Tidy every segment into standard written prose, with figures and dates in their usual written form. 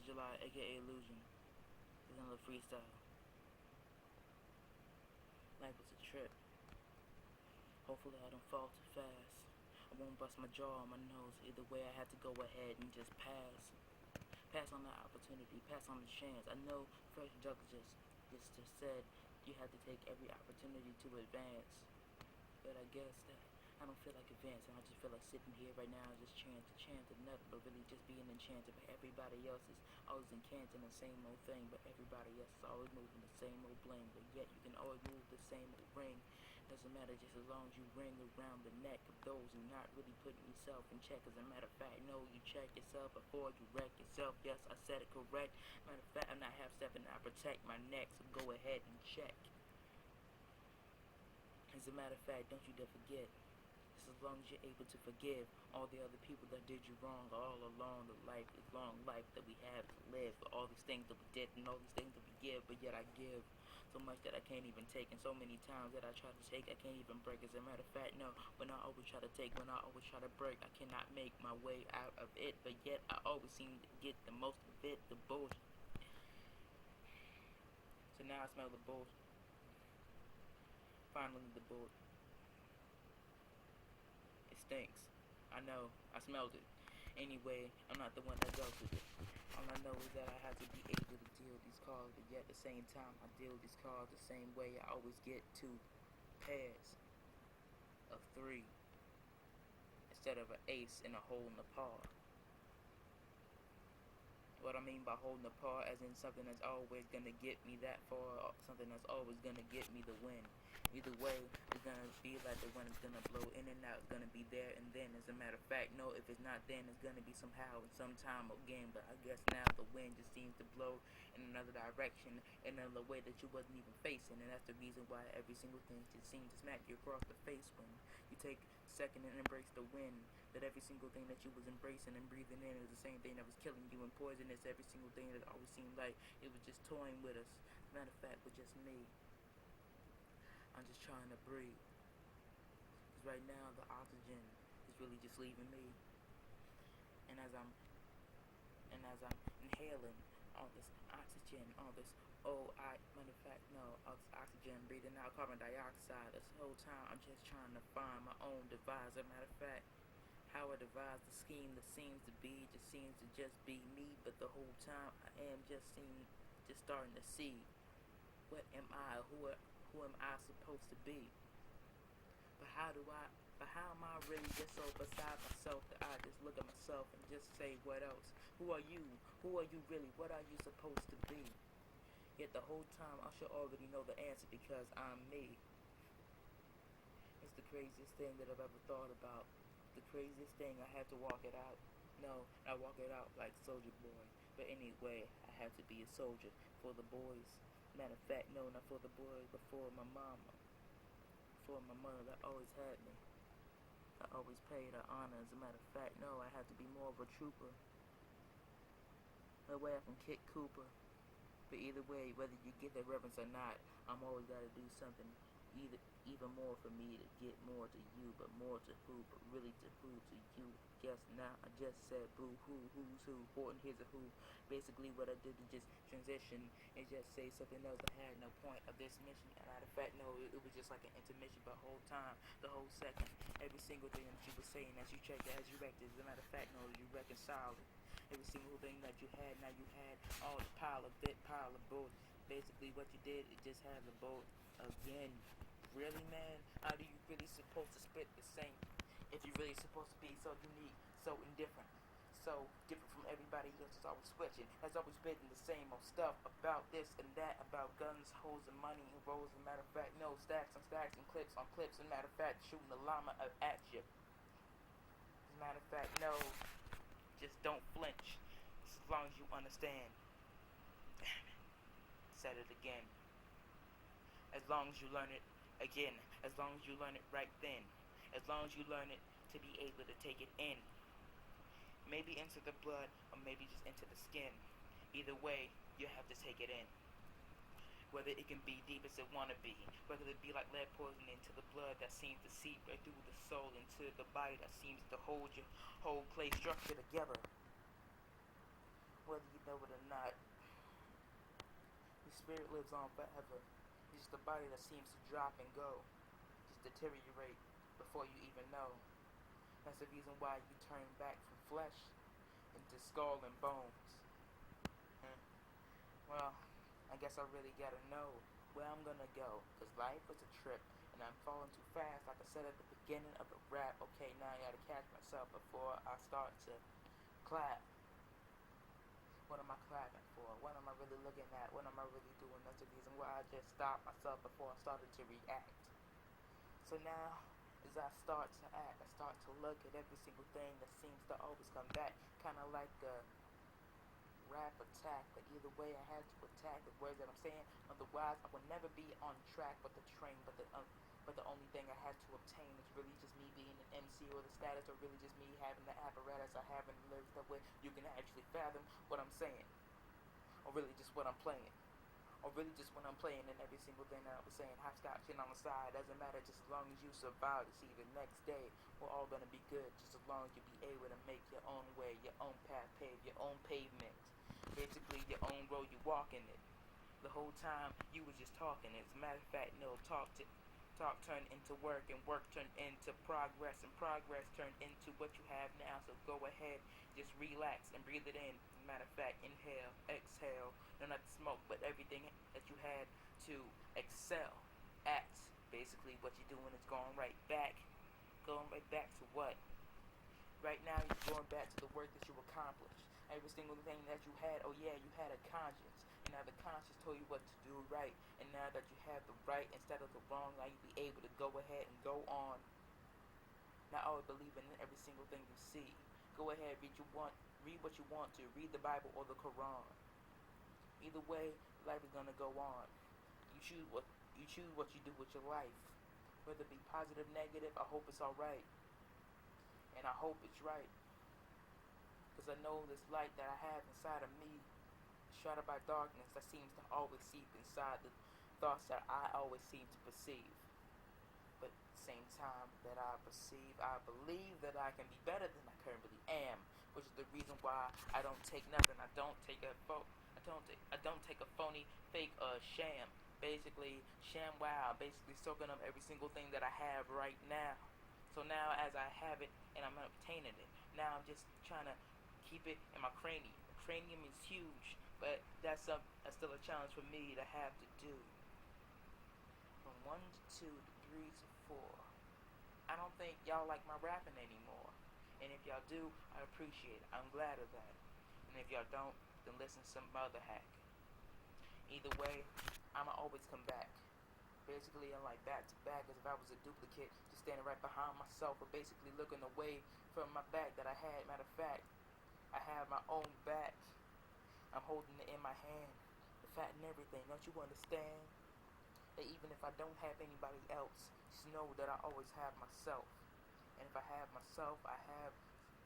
July, aka Illusion. It's another freestyle. Life was a trip. Hopefully I don't fall too fast. I won't bust my jaw on my nose. Either way, I had to go ahead and just pass. Pass on the opportunity, pass on the chance. I know Fresh Douglas just said you had to take every opportunity to advance. But I guess that I don't feel like advancing. I just feel like sitting here right now just chanting nothing, but really just being enchanted. But everybody else is always enchanting the same old thing. But everybody else is always moving the same old bling. But yet you can always move the same old ring. Doesn't matter just as long as you ring around the neck of those who not really putting yourself in check. As a matter of fact, no, you check yourself before you wreck yourself. Yes, I said it correct. Matter of fact, I'm not half-stepping. I protect my neck, so go ahead and check. As a matter of fact, don't you dare forget. Just as long as you're able to forgive all the other people that did you wrong all along the long life that we have to live. All these things that we did and all these things that we give, but yet I give so much that I can't even take, and so many times that I try to take, I can't even break. As a matter of fact, no, when I always try to take, when I always try to break, I cannot make my way out of it, but yet I always seem to get the most of it, the bullshit. So now I smell the bullshit. Finally, the bullshit. It stinks. I know. I smelled it. Anyway, I'm not the one that goes with it. All I know is that I have to be able to deal with these cards, but yet at the same time, I deal with these cards the same way. I always get 2 pairs of 3 instead of an ace and a hole in the paw. What I mean by holding the paw, as in something that's always gonna get me that far, something that's always gonna get me the win. Either way, it's gonna be like the wind is gonna blow in and out. It's gonna be there and then. As a matter of fact, no, if it's not then, it's gonna be somehow and sometime again. But I guess now the wind just seems to blow in another direction, in another way that you wasn't even facing, and that's the reason why every single thing just seems to smack you across the face when you take a second and embrace the wind. That every single thing that you was embracing and breathing in is the same thing that was killing you and poisonous. Every single thing that always seemed like it was just toying with us. As a matter of fact, with just me. I'm just trying to breathe. Because right now the oxygen is really just leaving me. And as I'm inhaling all this oxygen, all this matter of fact, no, all this oxygen, breathing out carbon dioxide, this whole time I'm just trying to find my own device. As a matter of fact, how I devise the scheme that seems to be, just seems to just be me, but the whole time I am just starting to see, what am I, who am I supposed to be? But how am I really just so beside myself that I just look at myself and just say, what else? Who are you? Who are you really? What are you supposed to be? Yet the whole time I should already know the answer because I'm me. It's the craziest thing that I've ever thought about. The craziest thing, I had to walk it out. No, I walk it out like Soldier Boy. But anyway, I had to be a soldier for the boys. Matter of fact, no, not for the boys, but for my mama. For my mother that always had me. I always paid her honor. As a matter of fact, no, I had to be more of a trooper. That way I can kick Cooper. But either way, whether you get that reverence or not, I'm always gotta do something even more for me to get more to you, but more to who, but really to who, to you. Guess now I just said boo hoo, who's who, important here's a who. Basically what I did to just transition and just say something else. I had no point of this mission. And matter of fact, no, it was just like an intermission, but whole time, the whole second, every single thing that you were saying, as you checked it, as you wrecked it. As a matter of fact, no, you reconciled it. Every single thing that you had, now you had all the pile of bull. Basically what you did, it just had the boat again. Really, man? How do you really supposed to spit the same? If you're really supposed to be so unique, so indifferent, so different from everybody else that's always switching, has always been the same old stuff about this and that, about guns, hoes, and money, and rolls. As a matter of fact, no, stacks and stacks and clips on clips. As a matter of fact, shooting the llama at you. As a matter of fact, no, just don't flinch. As long as you understand. Said it again. As long as you learn it again. As long as you learn it right then. As long as you learn it to be able to take it in. Maybe into the blood or maybe just into the skin. Either way, you have to take it in. Whether it can be deep as it wanna be. Whether it be like lead poison into the blood that seems to seep right through the soul into the body that seems to hold your whole clay structure together. whether you know it or not, your spirit lives on forever. It's just a body that seems to drop and go, just deteriorate before you even know. That's the reason why you turn back from flesh into skull and bones. Hmm. Well, I guess I really gotta know where I'm gonna go, cause life is a trip, and I'm falling too fast, like I said at the beginning of the rap. Okay, now I gotta catch myself before I start to clap. What am I clapping for? What am I really looking at? What am I really doing? That's the reason why I just stopped myself before I started to react. So now, as I start to act, I start to look at every single thing that seems to always come back, kind of like a rap attack, but either way I had to attack the words that I'm saying, otherwise I would never be on track with the train, but the only thing I had to obtain is really just me being an MC, or the status, or really just me having the apparatus I have in the lyrics, that way you can actually fathom what I'm saying, or really just what I'm playing, or really just when I'm playing, and every single thing that I was saying, hopscotching on the side, doesn't matter, just as long as you survive to see the next day, we're all gonna be good, just as long as you be able to make your own way, your own path, pave your own pavement, basically your own road, you walk in it. The whole time you was just talking. As a matter of fact, no, talk turned into work, and work turned into progress, and progress turned into what you have now. So go ahead, just relax and breathe it in. As a matter of fact, inhale, exhale, no, not the smoke, but everything that you had to excel at. Basically, what you're doing is going right back to what? Right now, you're going back to the work that you accomplished. Every single thing that you had, oh yeah, you had a conscience. And now the conscience told you what to do right. And now that you have the right instead of the wrong, now you be able to go ahead and go on. Not always believing in every single thing you see. Go ahead, read what you want to. Read the Bible or the Quran. Either way, life is gonna go on. You choose what you do with your life. Whether it be positive, negative, I hope it's alright. And I hope it's right. Because I know this light that I have inside of me, shrouded by darkness, that seems to always seep inside the thoughts that I always seem to perceive. But at the same time that I perceive, I believe that I can be better than I currently am, which is the reason why I don't take nothing. I don't take a phony, fake, sham. Basically, sham wow. Basically, soaking up every single thing that I have right now. So now, as I have it and I'm obtaining it, now I'm just trying to keep it in my cranium. The cranium is huge, but that's still a challenge for me to have to do. From 1 to 2 to 3 to 4. I don't think y'all like my rapping anymore. And if y'all do, I appreciate it. I'm glad of that. And if y'all don't, then listen to some other hack. Either way, I'ma always come back. Basically, I'm like back to back, as if I was a duplicate, just standing right behind myself, or basically looking away from my back that I had. Matter of fact, I have my own back. I'm holding it in my hand, the fat and everything. Don't you understand? That even if I don't have anybody else, just know that I always have myself. And if I have myself, I have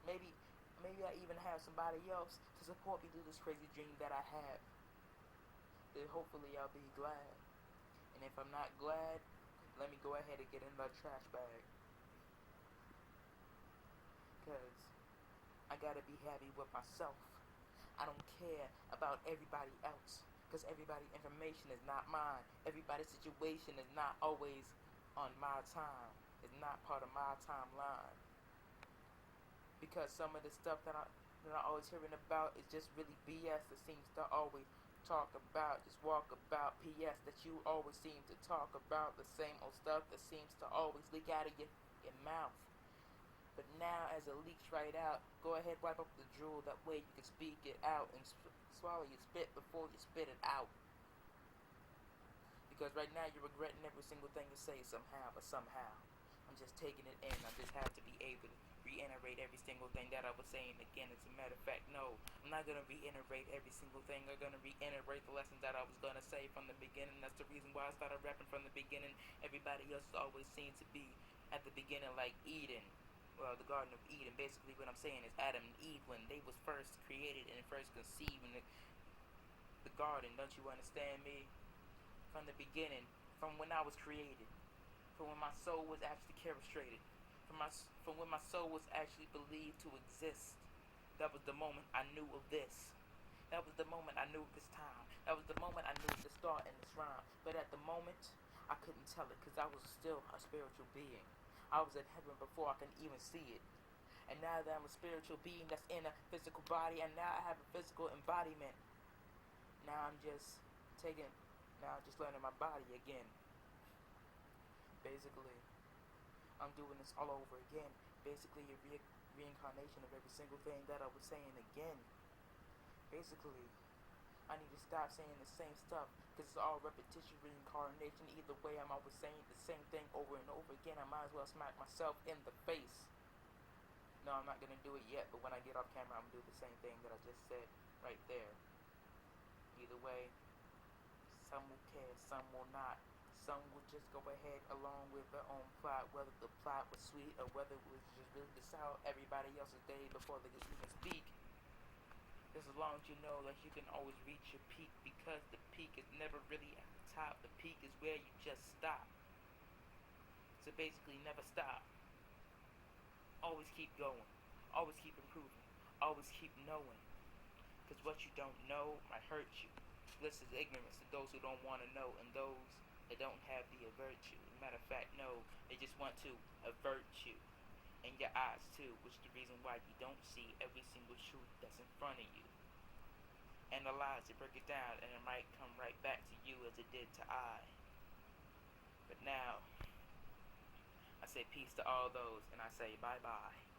maybe I even have somebody else to support me through this crazy dream that I have. Then hopefully I'll be glad. And if I'm not glad, let me go ahead and get in the trash bag. Because I gotta be happy with myself. I don't care about everybody else. Because everybody's information is not mine. Everybody's situation is not always on my time. It's not part of my timeline. Because some of the stuff that I'm always hearing about is just really BS that seems to always talk about, just walk about PS that you always seem to talk about, the same old stuff that seems to always leak out of your mouth. But now as it leaks right out, go ahead, wipe up the drool, that way you can speak it out and swallow your spit before you spit it out. Because right now you're regretting every single thing you say somehow, but somehow I'm just taking it in. I just have to be able to reiterate every single thing that I was saying again. As a matter of fact, no, I'm not going to reiterate every single thing. I'm going to reiterate the lessons that I was going to say from the beginning. That's the reason why I started rapping from the beginning. Everybody else always seemed to be at the beginning like Eden. Well, the Garden of Eden. Basically what I'm saying is Adam and Eve, when they was first created and first conceived in the garden. Don't you understand me? From the beginning, from when I was created, from when my soul was actually castrated, from when my soul was actually believed to exist. That was the moment I knew of this. That was the moment I knew this time. That was the moment I knew the start in this rhyme. But at the moment, I couldn't tell it because I was still a spiritual being. I was in heaven before I could even see it. And now that I'm a spiritual being that's in a physical body, and now I have a physical embodiment. Now I'm just learning my body again. Basically, I'm doing this all over again. Basically, a reincarnation of every single thing that I was saying again. Basically, I need to stop saying the same stuff because it's all repetition, reincarnation. Either way, I'm always saying the same thing over and over again. I might as well smack myself in the face. No, I'm not going to do it yet, but when I get off camera, I'm going to do the same thing that I just said right there. Either way, some will care, some will not. Some will just go ahead along with their own plot, whether the plot was sweet or whether it was just really to sour everybody else's day before they could even speak. Just as long as you know that you can always reach your peak, because the peak is never really at the top. The peak is where you just stop. So basically, never stop. Always keep going. Always keep improving. Always keep knowing. Because what you don't know might hurt you. This is ignorance to those who don't want to know, and those that don't have the virtue. Matter of fact, no, they just want to avert you. And your eyes too, which is the reason why you don't see every single truth that's in front of you. Analyze it, break it down, and it might come right back to you as it did to I. But now, I say peace to all those, and I say bye-bye.